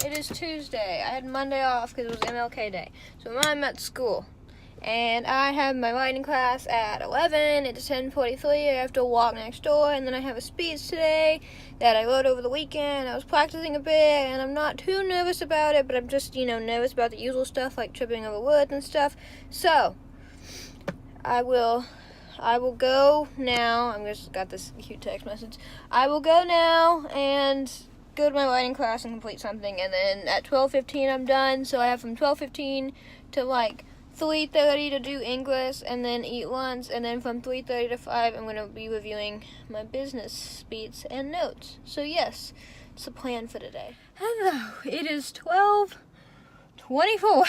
It is Tuesday. I had Monday off because it was MLK Day. So I'm at school. And I have my writing class at 11. It's 10:43. I have to walk next door. And then I have a speech today that I wrote over the weekend. I was practicing a bit, and I'm not too nervous about it, but I'm just, nervous about the usual stuff like tripping over words and stuff. So, I will go now. I just got this cute text message. I will go now and go to my writing class and complete something, and then at 12:15 I'm done. So I have from 12:15 to 3:30 to do English and then eat lunch, and then from 3:30 to 5 I'm going to be reviewing my business speech and notes. So yes, it's the plan for today. Hello, it is 12:24.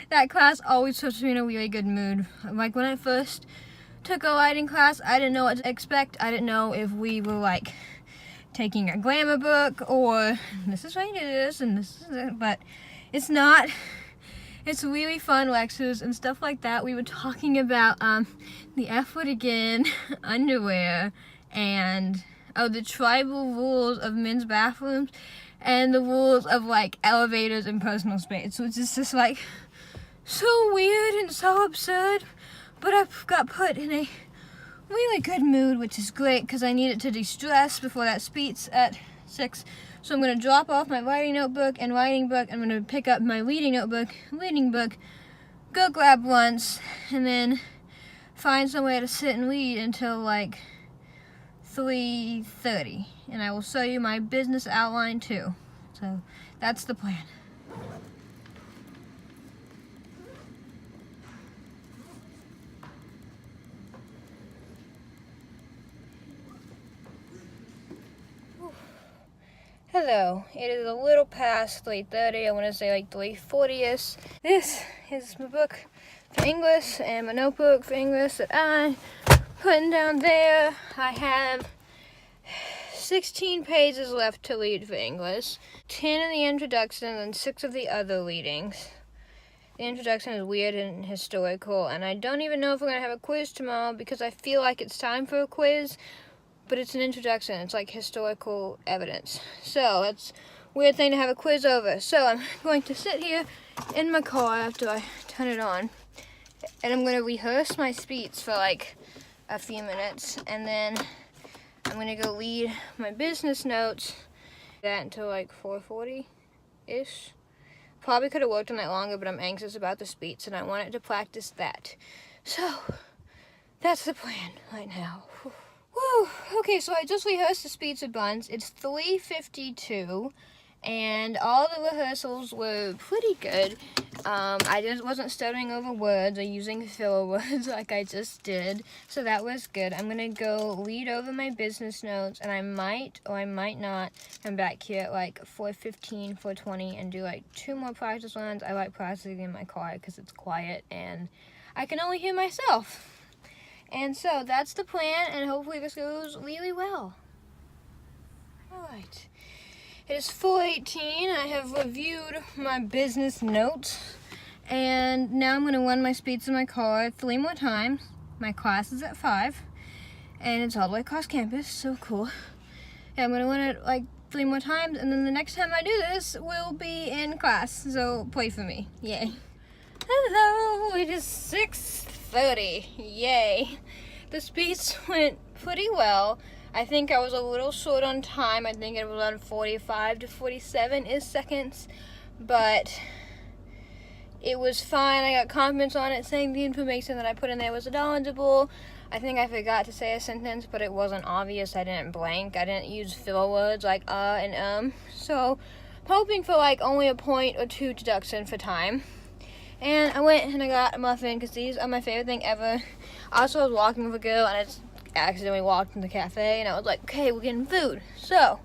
That class always puts me in a really good mood. Like when I first took a writing class, I didn't know what to expect. I didn't know if we were taking a grammar book or this is what it is and this is it, but it's not. It's really fun lectures and stuff like that. We were talking about the F word again, underwear, and the tribal rules of men's bathrooms and the rules of elevators and personal space, which is just so weird and so absurd. But I got put in a really good mood, which is great because I needed to de-stress before that speech at 6. So I'm going to drop off my writing notebook and writing book. I'm going to pick up my reading notebook, reading book, go grab lunch, and then find somewhere to sit and read until 3:30. And I will show you my business outline too. So that's the plan. Hello, it is a little past 3:30, I want to say 3:40ish. This is my book for English and my notebook for English that I'm putting down there. I have 16 pages left to read for English, 10 in the introduction and 6 of the other readings. The introduction is weird and historical, and I don't even know if we're going to have a quiz tomorrow because I feel like it's time for a quiz. But it's an introduction. It's historical evidence. So it's a weird thing to have a quiz over. So I'm going to sit here in my car after I turn it on. And I'm going to rehearse my speech for a few minutes. And then I'm going to go read my business notes. That until 4:40-ish. Probably could have worked on that longer, but I'm anxious about the speech. And I wanted to practice that. So that's the plan right now. Woo! Okay, so I just rehearsed the speech a bunch. It's 3:52, and all the rehearsals were pretty good. I just wasn't stuttering over words or using filler words like I just did, so that was good. I'm gonna go read over my business notes, and I might or I might not come back here at 4:15, 4:20, and do 2 more practice runs. I like practicing in my car because it's quiet and I can only hear myself. And so that's the plan, and hopefully this goes really well. Alright. It is 4:18. I have reviewed my business notes, and now I'm going to run my speech in my car 3 more times. My class is at 5, and it's all the way across campus, so cool. And I'm going to run it 3 more times, and then the next time I do this, we'll be in class, so pray for me. Yay. Hello, it is 6:30. Yay. The speech went pretty well. I think I was a little short on time. I think it was around 45 to 47 seconds, but it was fine. I got compliments on it saying the information that I put in there was knowledgeable. I think I forgot to say a sentence, but it wasn't obvious. I didn't blank. I didn't use filler words like and So I'm hoping for only a point or 2 deduction for time. And I went and I got a muffin because these are my favorite thing ever. Also, I was walking with a girl and I just accidentally walked in the cafe, and I was like, okay, we're getting food. So,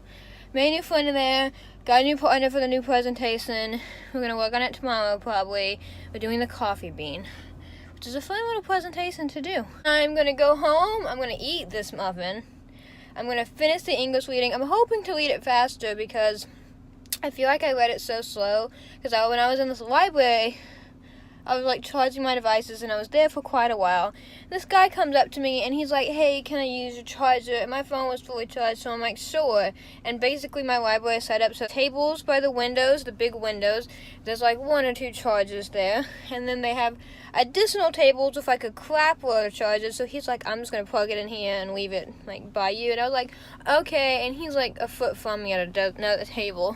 made a new friend in there, got a new partner for the new presentation. We're going to work on it tomorrow probably. We're doing the coffee bean, which is a fun little presentation to do. I'm going to go home. I'm going to eat this muffin. I'm going to finish the English reading. I'm hoping to read it faster because I feel like I read it so slow. Because when I was in this library, I was like charging my devices, and I was there for quite a while. This guy comes up to me and he's like, "Hey, can I use your charger?" And my phone was fully charged, so I'm like, "Sure." And basically my library is set up so tables by the windows, the big windows, there's like 1 or 2 chargers there, and then they have additional tables with like a crap load of chargers. So he's like, "I'm just gonna plug it in here and leave it like by you." And I was like, "Okay." And he's like a foot from me at another table.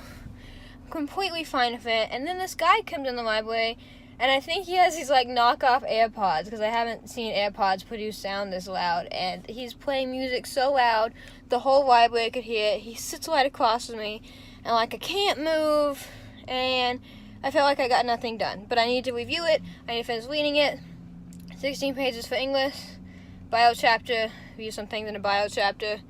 Completely fine with it. And then this guy comes in the library, and I think he has these like knockoff AirPods, because I haven't seen AirPods produce sound this loud, and he's playing music so loud the whole library could hear it. He sits right across from me, and like I can't move, and I feel like I got nothing done. But I need to review it, I need to finish reading it. 16 pages for English, bio chapter, review some things in the bio chapter.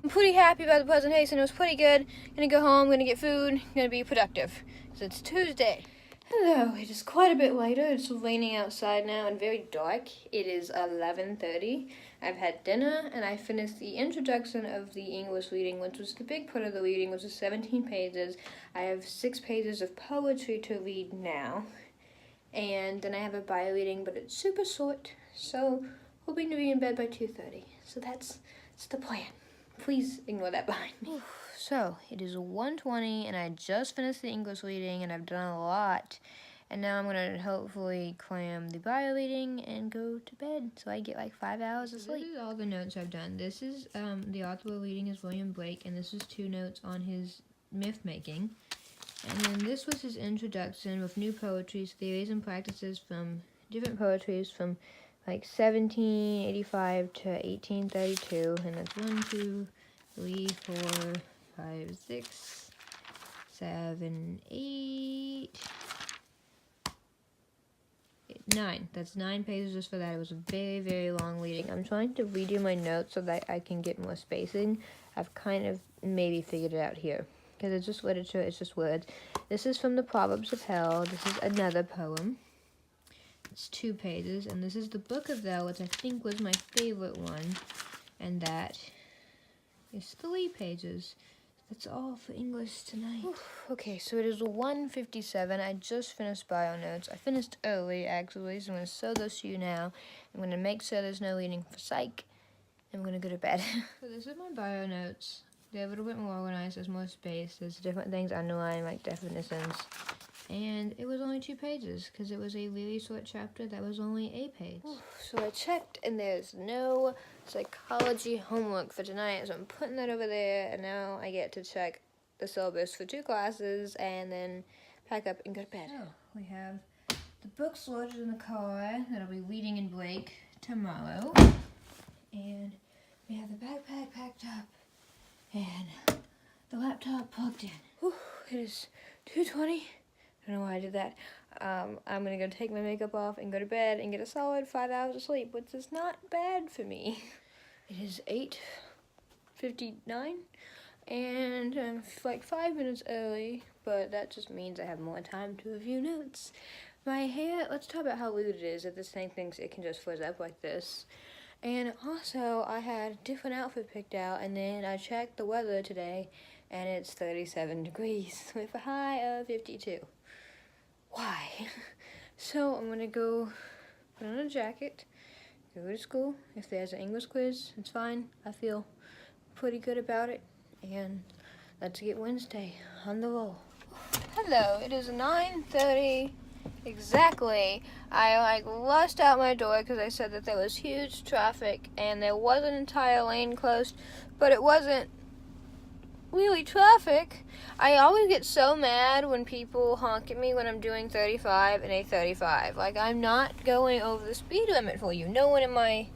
I'm pretty happy about the presentation. It was pretty good. Gonna go home, gonna get food, gonna be productive. So it's Tuesday. Hello, it is quite a bit later. It's raining outside now and very dark. It is 11:30. I've had dinner and I finished the introduction of the English reading, which was the big part of the reading, which was 17 pages. I have 6 pages of poetry to read now. And then I have a bio reading, but it's super short. So hoping to be in bed by 2:30. So that's the plan. Please ignore that behind me. So, it is 1:20, and I just finished the English reading, and I've done a lot. And now I'm going to hopefully cram the bio reading and go to bed, so I get like 5 hours of sleep. This is all the notes I've done. This is, the author we're reading is William Blake, and this is 2 notes on his myth making. And then this was his introduction with new poetries, theories, and practices from different poetries from like 1785 to 1832, and that's 1, 2, 3, 4, 5, 6, 7, 8, 9. That's 9 pages just for that. It was a very, very long reading. I'm trying to redo my notes so that I can get more spacing. I've kind of maybe figured it out here, because it's just literature, it's just words. This is from the Proverbs of Hell. This is another poem. It's 2 pages, and this is the Book of Thou, which I think was my favorite one, and that is 3 pages. That's all for English tonight. Okay, so it is 1:57. I just finished bio notes. I finished early, actually, so I'm going to show those to you now. I'm going to make sure there's no reading for psych, and I'm going to go to bed. So this is my bio notes. They're a little bit more organized, there's more space, there's different things underlined, like definitions. And it was only 2 pages, because it was a really short chapter that was only a page. So I checked, and there's no psychology homework for tonight, so I'm putting that over there, and now I get to check the syllabus for 2 classes, and then pack up and go to bed. Oh, we have the books loaded in the car that I'll be reading in Blake tomorrow, and we have the backpack packed up, and the laptop plugged in. It is 2:20. I don't know why I did that. I'm going to go take my makeup off and go to bed and get a solid 5 hours of sleep, which is not bad for me. It is 8:59, and I'm like 5 minutes early, but that just means I have more time to review notes. My hair, let's talk about how weird it is that this thing thinks it can just frizz up like this. And also, I had a different outfit picked out, and then I checked the weather today, and it's 37 degrees with a high of 52. Why? So I'm gonna go put on a jacket, go to school. If there's an English quiz, it's fine. I feel pretty good about it. And let's get Wednesday on the roll. Hello, it is 9:30 exactly. I rushed out my door because I said that there was huge traffic and there was an entire lane closed, but it wasn't really traffic. I always get so mad when people honk at me when I'm doing 35 and a 35. Like, I'm not going over the speed limit for you. No one in my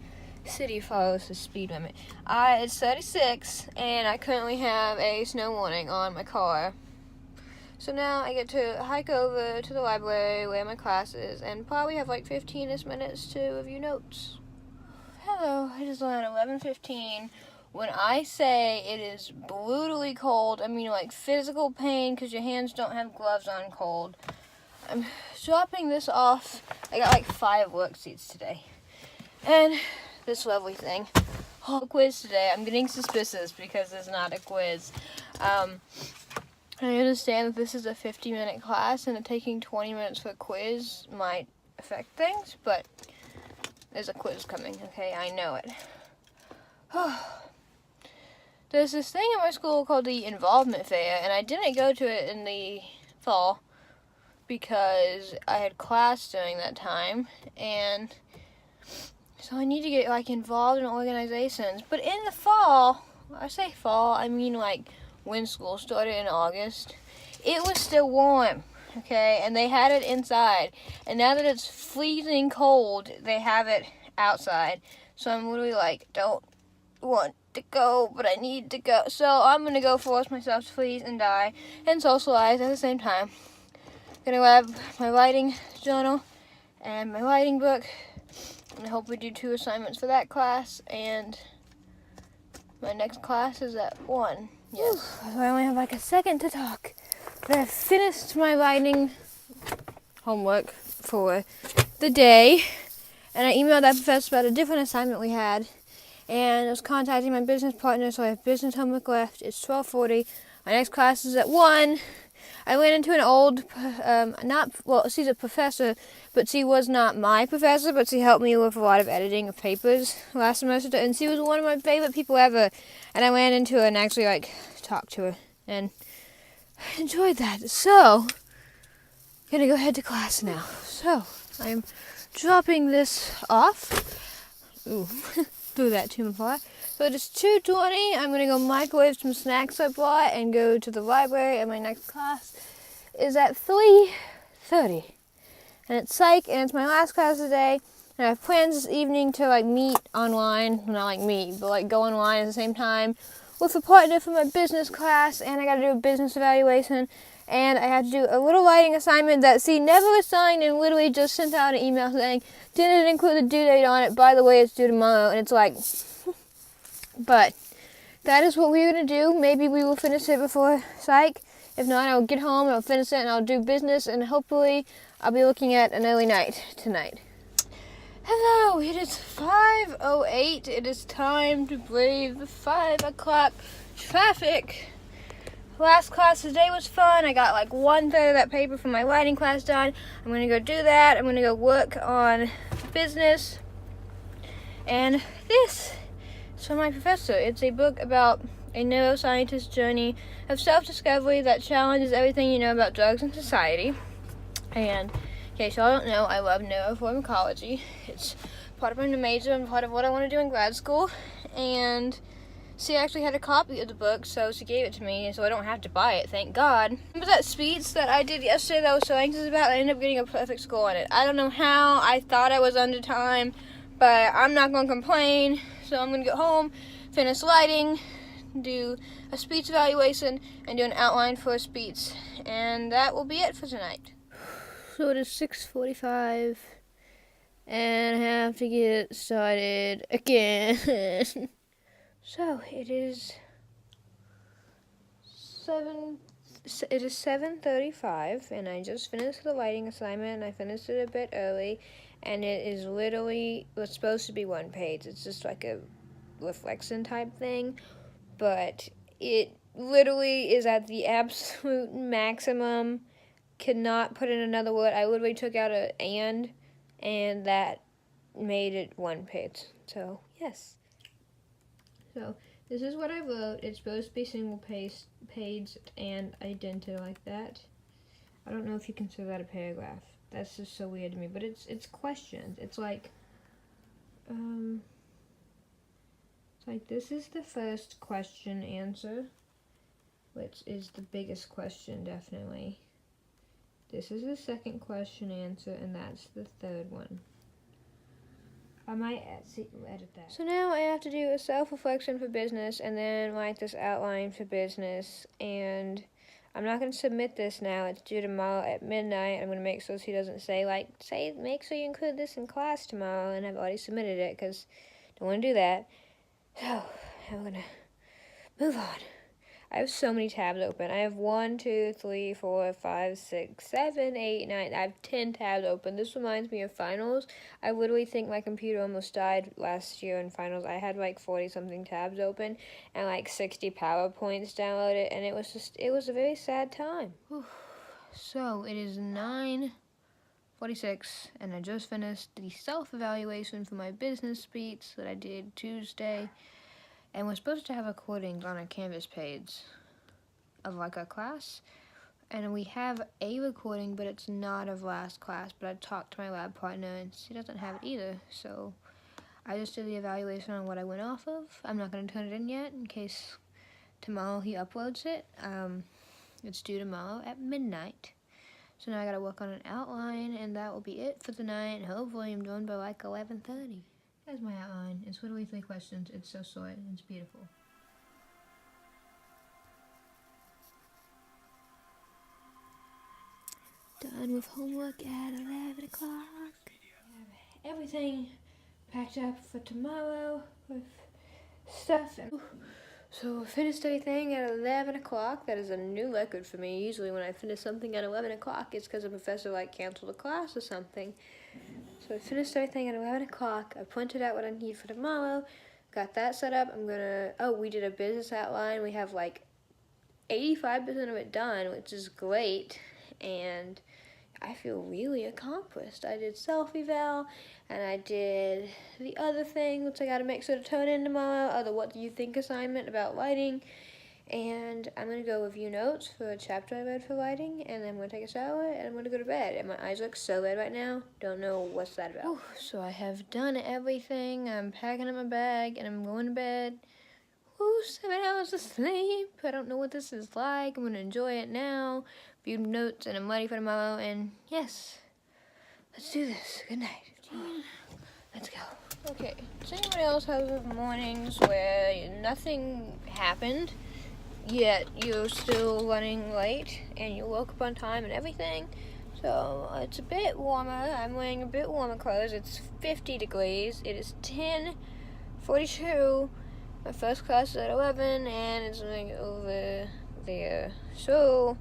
city follows the speed limit. It's 36, and I currently have a snow warning on my car. So now I get to hike over to the library where my class is, and probably have like 15-ish minutes to review notes. Hello, it is around 11:15. When I say it is brutally cold, I mean like physical pain because your hands don't have gloves on cold. I'm dropping this off. I got like 5 worksheets today. And this lovely thing. Oh, quiz today. I'm getting suspicious because it's not a quiz. I understand that this is a 50-minute class and that taking 20 minutes for a quiz might affect things, but there's a quiz coming, okay? I know it. There's this thing at my school called the Involvement Fair, and I didn't go to it in the fall because I had class during that time, and so I need to get like involved in organizations. But in the fall, I say fall, I mean like when school started in August, it was still warm, okay? And they had it inside. And now that it's freezing cold, they have it outside. So I'm literally like, don't want to go, but I need to go. So I'm gonna go force myself to freeze and die and socialize at the same time. Gonna grab my writing journal and my writing book and hopefully do 2 assignments for that class, and my next class is at 1. Yes. So I only have like a second to talk. But I finished my writing homework for the day, and I emailed that professor about a different assignment we had, and I was contacting my business partner, so I have business homework left. It's 12:40. My next class is at 1. I ran into an old, she's a professor, but she was not my professor, but she helped me with a lot of editing of papers last semester, and she was one of my favorite people ever, and I ran into her and actually, like, talked to her, and I enjoyed that. So, I'm gonna go head to class now. So, I'm dropping this off. Ooh, threw that too far. So it is 2:20. I'm gonna go microwave some snacks I bought and go to the library, and my next class is at 3:30. And it's psych, and it's my last class of the day. And I have plans this evening to like meet online, well, not like meet, but like go online at the same time with a partner for my business class, and I gotta do a business evaluation, and I have to do a little writing assignment that she never assigned and literally just sent out an email saying, didn't include the due date on it, by the way, it's due tomorrow, and it's like, but that is what we're going to do. Maybe we will finish it before psych. If not, I'll get home and I'll finish it and I'll do business, and hopefully I'll be looking at an early night tonight. Hello, it is 5:08. It is time to brave the 5 o'clock traffic. Last class today was fun. I got like 1/3 of that paper from my writing class done. I'm going to go do that. I'm going to go work on business. And this is from my professor. It's a book about a neuroscientist's journey of self-discovery that challenges everything you know about drugs and society. And in case y'all don't know, I love neuropharmacology. It's part of my major and part of what I want to do in grad school. And she actually had a copy of the book, so she gave it to me, so I don't have to buy it, thank God. Remember that speech that I did yesterday that I was so anxious about? I ended up getting a perfect score on it. I don't know how. I thought I was under time, but I'm not going to complain. So I'm going to go home, finish writing, do a speech evaluation, and do an outline for a speech. And that will be it for tonight. So it is 6:45, and I have to get started again. So it is 7:35, and I just finished the writing assignment, and I finished it a bit early, and it is literally, it's supposed to be 1 page. It's just like a reflection type thing, but it literally is at the absolute maximum. Cannot put in another word. I literally took out an and that made it 1 page. So, yes. So, this is what I wrote. It's supposed to be single page, and I indented like that. I don't know if you consider that a paragraph. That's just so weird to me. But it's questions. It's like, this is the first question answer, which is the biggest question, definitely. This is the second question answer, and that's the third one. I might edit that. So now I have to do a self-reflection for business and then write this outline for business. And I'm not going to submit this now. It's due tomorrow at midnight. I'm going to make sure she doesn't say, make sure you include this in class tomorrow. And I've already submitted it because I don't want to do that. So I'm going to move on. I have so many tabs open. I have 1, 2, 3, 4, 5, 6, 7, 8, 9. I have 10 tabs open. This reminds me of finals. I literally think my computer almost died last year in finals. I had like 40-something tabs open and like 60 PowerPoints downloaded, and it was a very sad time. So it is 9:40, 46, and I just finished the self-evaluation for my business speech that I did Tuesday, and we're supposed to have recordings on our Canvas page of like our class, and we have a recording, but it's not of last class. But I talked to my lab partner, and she doesn't have it either, so I just did the evaluation on what I went off of. I'm not going to turn it in yet in case tomorrow he uploads it. It's due tomorrow at midnight. So now I gotta work on an outline, and that will be it for the night. Hopefully I'm done by like 11:30. That's my outline. It's literally 3 questions. It's so short and it's beautiful. Done with homework at 11 o'clock. Everything packed up for tomorrow with stuff. So I finished everything at 11 o'clock. That is a new record for me. Usually when I finish something at 11 o'clock, it's because a professor like canceled a class or something. So I finished everything at 11 o'clock. I pointed out what I need for tomorrow. Got that set up. We did a business outline. We have like 85% of it done, which is great. And I feel really accomplished. I did self-eval, and I did the other thing, which I gotta make sure to turn in tomorrow, the what do you think assignment about lighting. And I'm gonna go review notes for a chapter I read for lighting, and then I'm gonna take a shower, and I'm gonna go to bed. And my eyes look so red right now. Don't know what's that about. So I have done everything. I'm packing up my bag, and I'm going to bed. 7 hours of sleep. I don't know what this is like. I'm gonna enjoy it now. View notes, and I'm ready for tomorrow. And yes, let's do this. Good night. Let's go. Okay, does anyone else have mornings where nothing happened, yet you're still running late, and you woke up on time and everything? So it's a bit warmer. I'm wearing a bit warmer clothes. It's 50 degrees. It is 10:42. My first class is at 11, and it's like over there. So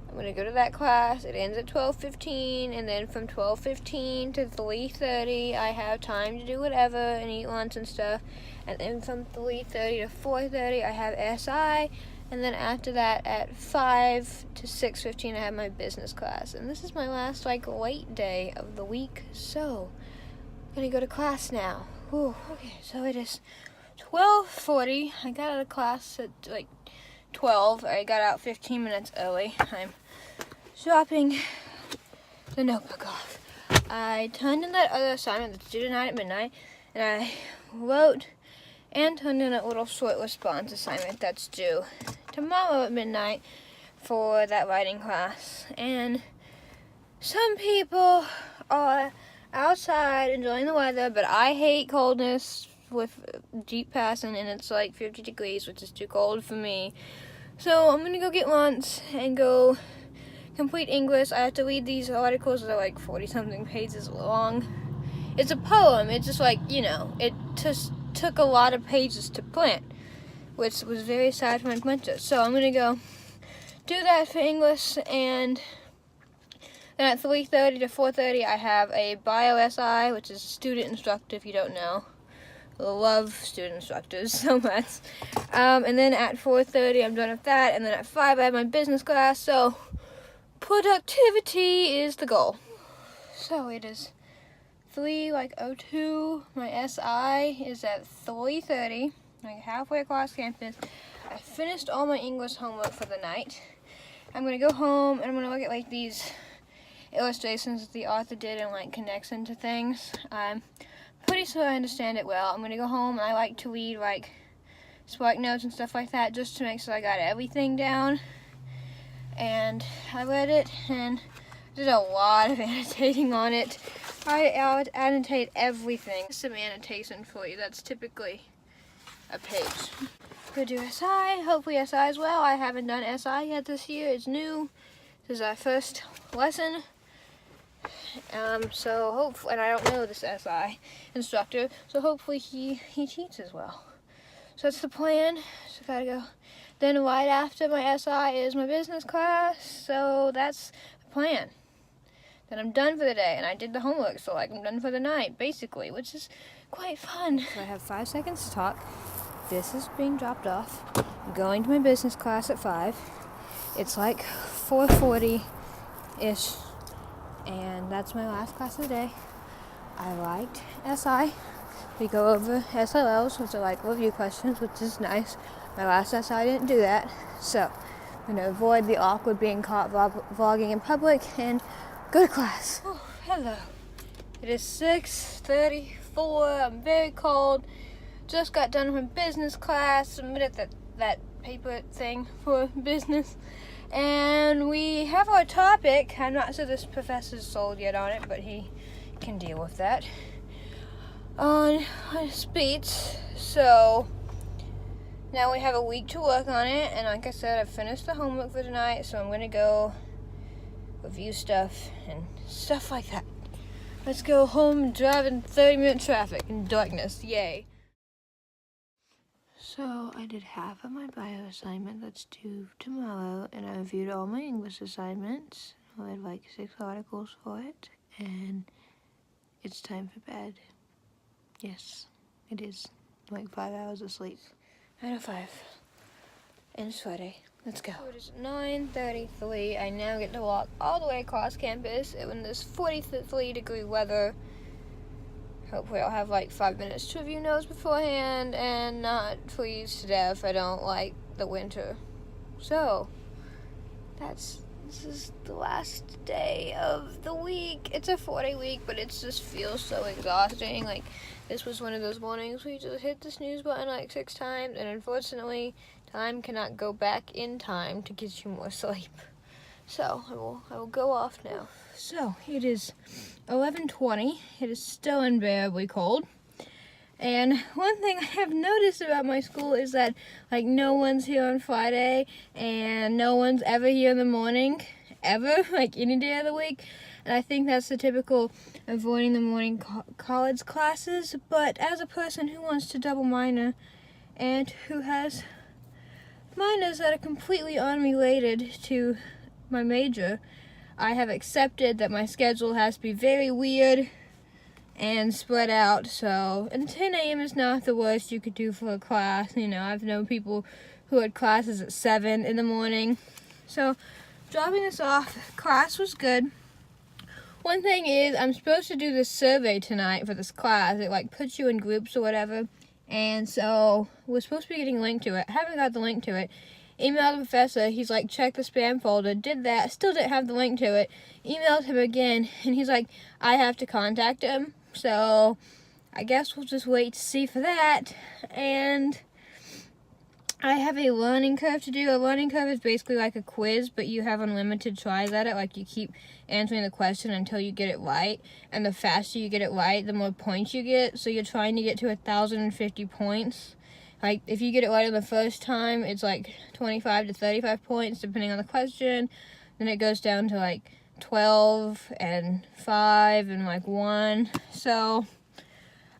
I'm gonna go to that class. It ends at 12:15, and then from 12:15 to 3:30, I have time to do whatever and eat lunch and stuff. And then from 3:30 to 4:30, I have SI, and then after that, at 5 to 6:15, I have my business class. And this is my last late day of the week, so I'm gonna go to class now. Whew. Okay, so it is 12:40. I got out of class at 12. I got out 15 minutes early. I'm dropping the notebook off. I turned in that other assignment that's due tonight at midnight, and I wrote and turned in a little short response assignment that's due tomorrow at midnight for that writing class. And some people are outside enjoying the weather, but I hate coldness with deep passion, and it's like 50 degrees, which is too cold for me. So I'm gonna go get lunch and go complete English. I have to read these articles that are like 40-something pages long. It's a poem. It's just like, it just took a lot of pages to print, which was very sad for my printer. So I'm gonna go do that for English, and then at 3:30 to 4:30, I have a Bio SI, which is student instructor, if you don't know. I love student instructors so much. And then at 4:30, I'm done with that. And then at 5, I have my business class. So productivity is the goal. So it is 3:02. My SI is at 3:30, halfway across campus. I finished all my English homework for the night. I'm going to go home, and I'm going to look at these illustrations that the author did and connects into things. Pretty sure I understand it well. I'm gonna go home, and I like to read Spark Notes and stuff like that, just to make sure I got everything down. And I read it and did a lot of annotating on it. I would annotate everything. Some annotation for you. That's typically a page. Go do SI. Hopefully SI as well. I haven't done SI yet this year. It's new. This is our first lesson. So hopefully, and I don't know this SI instructor, so hopefully he teaches well. So that's the plan. So gotta go. Then right after my SI is my business class, so that's the plan. Then I'm done for the day, and I did the homework, so I'm done for the night, basically, which is quite fun. So I have 5 seconds to talk. This is being dropped off. I'm going to my business class at 5. It's 4:40-ish. And that's my last class of the day. I liked SI. We go over SLLs, which are like review questions, which is nice. My last SI didn't do that, so I'm going to avoid the awkward being caught vlogging in public and go to class. Oh, hello. It is 6:34. I'm very cold. Just got done from business class. Submitted that paper thing for business. And we have our topic. I'm not sure this professor's sold yet on it, but he can deal with that. On speech. So now we have a week to work on it, and like I said, I've finished the homework for tonight, so I'm gonna go review stuff and stuff like that. Let's go home and drive in 30-minute traffic in darkness. Yay. So I did half of my bio assignment that's due tomorrow, and I reviewed all my English assignments. I had like 6 articles for it, and it's time for bed. Yes, it is. Like 5 hours of sleep. 9 to 5. And it's Friday. Let's go. It is 9:33. I now get to walk all the way across campus in this 43-degree weather. Hopefully I'll have like 5 minutes to review notes beforehand and not freeze to death. I don't like the winter. So, this is the last day of the week. It's a 4-day week, but it just feels so exhausting. Like, this was one of those mornings where you just hit the snooze button like 6 times, and unfortunately, time cannot go back in time to get you more sleep. So, I will go off now. So, it is 11:20. It is still unbearably cold. And one thing I have noticed about my school is that, like, no one's here on Friday, and no one's ever here in the morning, ever, like, any day of the week. And I think that's the typical avoiding the morning college classes. But as a person who wants to double minor, and who has minors that are completely unrelated to my major, I have accepted that my schedule has to be very weird and spread out. So, and 10 a.m. is not the worst you could do for a class. You know, I've known people who had classes at 7 in the morning. So, dropping this off, class was good. One thing is, I'm supposed to do this survey tonight for this class. It, like, puts you in groups or whatever. And so, we're supposed to be getting a link to it. I haven't got the link to it. Emailed the professor. He's like, check the spam folder. Did that. Still didn't have the link to it. Emailed him again. And he's like, I have to contact him. So, I guess we'll just wait to see for that. And I have a learning curve to do. A learning curve is basically like a quiz, but you have unlimited tries at it. Like, you keep answering the question until you get it right. And the faster you get it right, the more points you get. So you're trying to get to 1,050 points. Like, if you get it right on the first time, it's like 25 to 35 points, depending on the question. Then it goes down to like 12 and 5 and like 1. So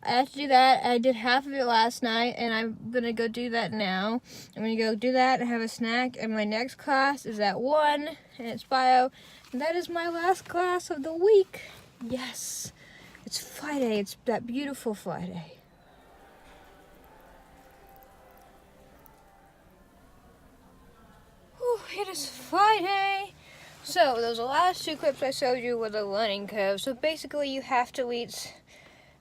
I have to do that. I did half of it last night, and I'm going to go do that now. I'm going to go do that and have a snack. And my next class is at 1, and it's bio. And that is my last class of the week. Yes. It's Friday. It's that beautiful Friday. It is Friday. So those last 2 clips I showed you were the learning curve. So basically you have to reach,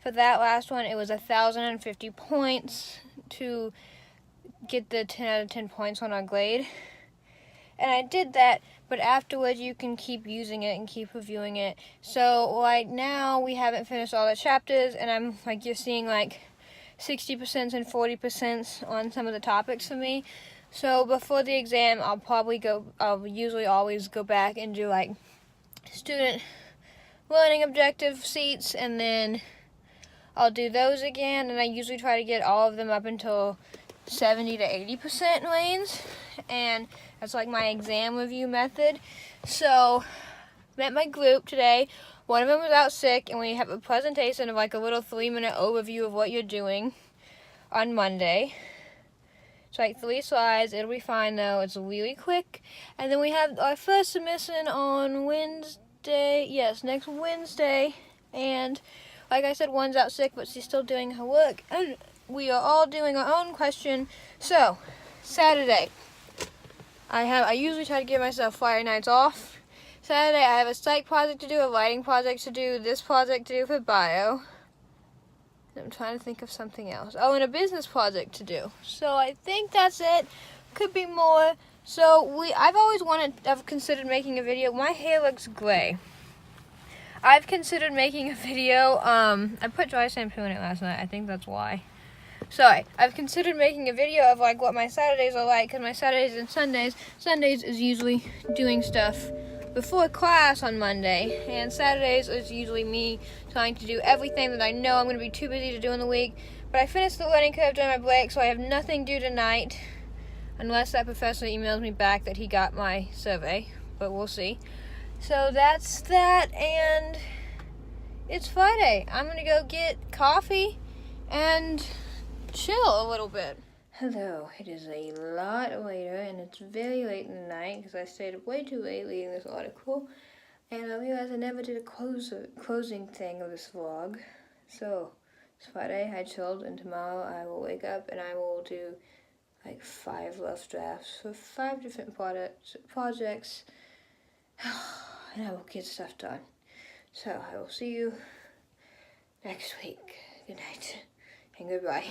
for that last one, it was 1,050 points to get the 10 out of 10 points on our grade. And I did that, but afterwards you can keep using it and keep reviewing it. So right now we haven't finished all the chapters, and I'm like, you're seeing like 60% and 40% on some of the topics for me. So before the exam, I'll usually always go back and do like student learning objective sheets, and then I'll do those again, and I usually try to get all of them up until 70 to 80% range, and that's like my exam review method. So, met my group today. One of them was out sick, and we have a presentation of like a little 3-minute overview of what you're doing on Monday. It's like 3 slides. It'll be fine though. It's really quick. And then we have our first submission on Wednesday. Yes, next Wednesday. And like I said, one's out sick, but she's still doing her work. And we are all doing our own question. So, Saturday. I usually try to give myself Friday nights off Saturday I have a psych project to do, a lighting project to do, this project to do for bio. I'm trying to think of something else. Oh, and a business project to do. So I think that's it. Could be more. So I've considered making a video. My hair looks gray. I've considered making a video. I put dry shampoo in it last night. I think that's why. Sorry. I've considered making a video of like what my Saturdays are like, because my Saturdays and Sundays is usually doing stuff before class on Monday, and Saturdays is usually me trying to do everything that I know I'm going to be too busy to do in the week. But I finished the learning curve during my break, so I have nothing due tonight, unless that professor emails me back that he got my survey, but we'll see. So that's that, and it's Friday. I'm going to go get coffee and chill a little bit. Hello, it is a lot later, and it's very late in the night because I stayed up way too late reading this article, and I realized I never did a closing thing of this vlog. So, it's Friday, I chilled, and tomorrow I will wake up and I will do like 5 rough drafts for 5 different projects, and I will get stuff done. So, I will see you next week. Good night, and goodbye.